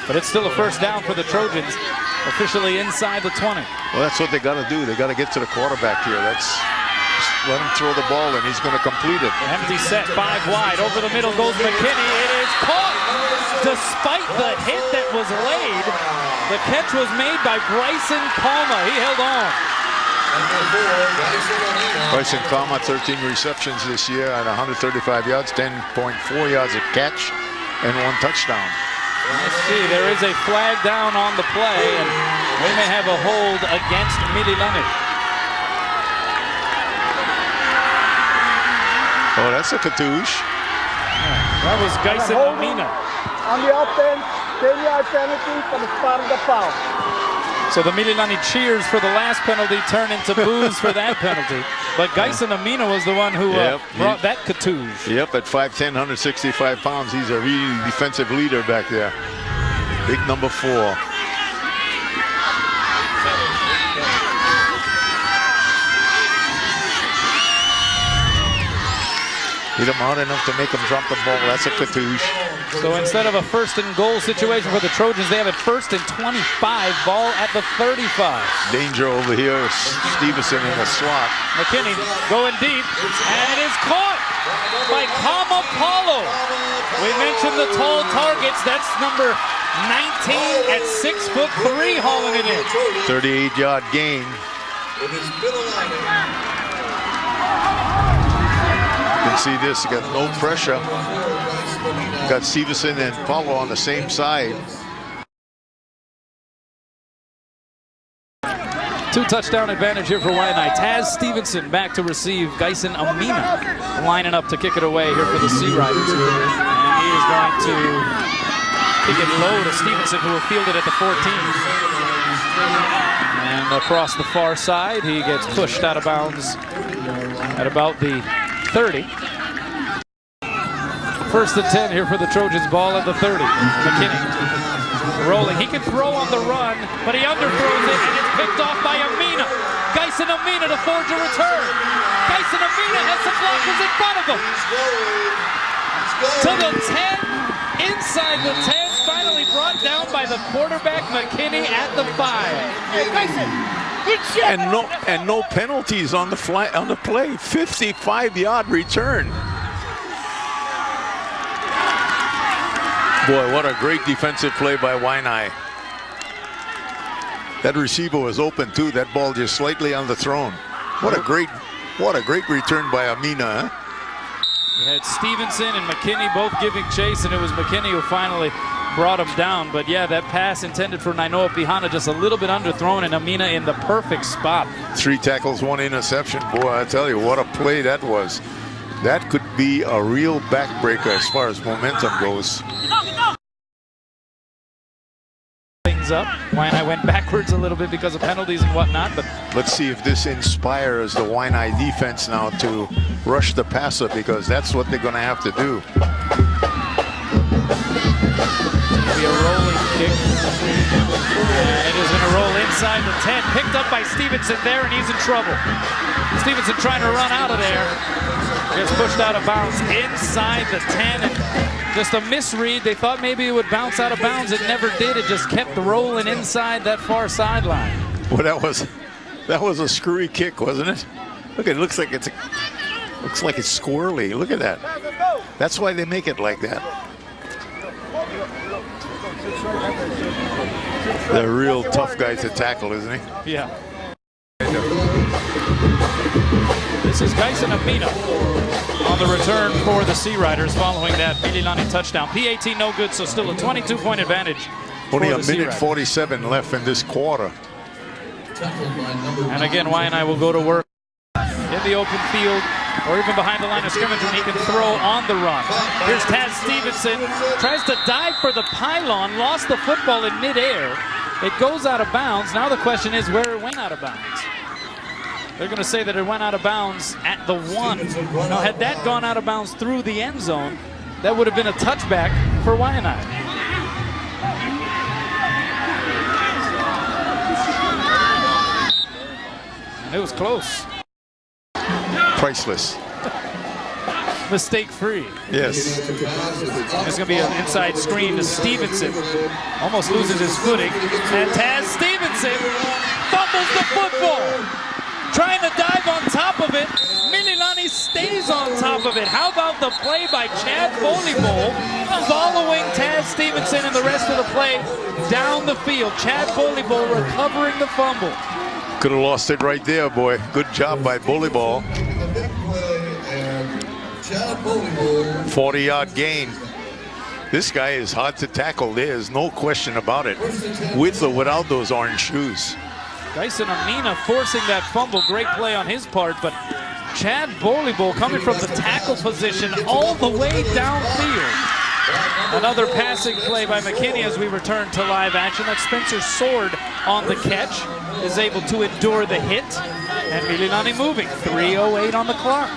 But it's still a first down for the Trojans, officially inside the 20. Well, that's what they got to do. They got to get to the quarterback here. Just let him throw the ball, and he's going to complete it. Empty set, 5 wide. Over the middle goes McKinney. It is caught. Despite the hit that was laid, the catch was made by Guyson. He held on. Guyson 13 receptions this year at 135 yards, 10.4 yards a catch, and 1 touchdown. Let's see, there is a flag down on the play, and we may have a hold against Mililani. Oh, that's a cartouche. That was Guyson Amina. On the offense, 10-yard penalty for the spot of the foul. So the Mililani cheers for the last penalty turn into boos for that penalty. But Guyson Amina was the one who brought that cartouche. Yep, at 5'10", 165 pounds, he's a really defensive leader back there. Big number 4. Hit him hard enough to make him drop the ball. That's a cartouche. So instead of a 1st and goal situation for the Trojans, they have it 1st and 25, ball at the 35. Danger over here. Stevenson in the slot. McKinney going deep, and it is caught by Paulo. We mentioned the tall targets. That's number 19 at 6'3", hauling it in. 38-yard gain. It is Mililani. You can see this, you got no pressure. Got Stevenson and Paulo on the same side. 2 touchdown advantage here for Waianae. Taz Stevenson back to receive. Guyson Amina lining up to kick it away here for the Sea Riders. And he is going to kick it low to Stevenson, who will field it at the 14. And across the far side, he gets pushed out of bounds at about the 30. 1st and 10 here for the Trojans, ball at the 30. McKinney rolling. He can throw on the run, but he underthrows it, and it's picked off by Amina. Guyson Amina to forge a return. Guyson Amina has some blockers in front of him. To the 10, inside the 10, finally brought down by the quarterback McKinney at the 5. Hey, Guyson, good shit. And no penalties on the play. 55-yard return. Boy, what a great defensive play by Waianae. That receiver was open too. That ball just slightly underthrown. What a great return by Amina. Huh? You had Stevenson and McKinney both giving chase, and it was McKinney who finally brought him down. But yeah, that pass intended for Nainoa Pihana just a little bit underthrown, and Amina in the perfect spot. 3 tackles, 1 interception. Boy, I tell you, what a play that was. That could be a real backbreaker as far as momentum goes. Things up. Waianae went backwards a little bit because of penalties and whatnot, but let's see if this inspires the Waianae defense now to rush the passer, because that's what they're going to have to do. It'll be a rolling kick. And it is going to roll inside the 10. Picked up by Stevenson there, and he's in trouble. Stevenson trying to run out of there. Gets pushed out of bounds inside the 10. And just a misread. They thought maybe it would bounce out of bounds. It never did. It just kept rolling inside that far sideline. Well, that was a screwy kick, wasn't it? Look, it looks like it's squirrely. Look at that. That's why they make it like that. They're real tough guys to tackle, isn't he? Yeah. This is Guyson Amina on the return for the Sea Riders following that Mililani touchdown. P18 no good, so still a 22-point advantage. Only a minute 47 left in this quarter. And again, Waianae will go to work in the open field or even behind the line of scrimmage when he can throw on the run. Here's Taz Stevenson, tries to dive for the pylon, lost the football in midair. It goes out of bounds. Now the question is where it went out of bounds. They're going to say that it went out of bounds at the 1. Now, had that gone out of bounds through the end zone, that would have been a touchback for Waianae. And it was close. Priceless. mistake-free. Yes. There's going to be an inside screen to Stevenson. Almost loses his footing. And Taz Stevenson fumbles the football. Trying to dive on top of it. Mililani stays on top of it. How about the play by Chad Volleyball, following Taz Stevenson and the rest of the play down the field. Chad Volleyball recovering the fumble. Could have lost it right there, boy. Good job by Volleyball. 40-yard gain. This guy is hard to tackle. There's no question about it. With or without those orange shoes. Guyson Amina forcing that fumble. Great play on his part, but Chad Volleyball coming from the tackle position all the way downfield. Another passing play by McKinney as we return to live action. That's Spencer Sword on the catch, is able to endure the hit. And Mililani moving, 3:08 on the clock.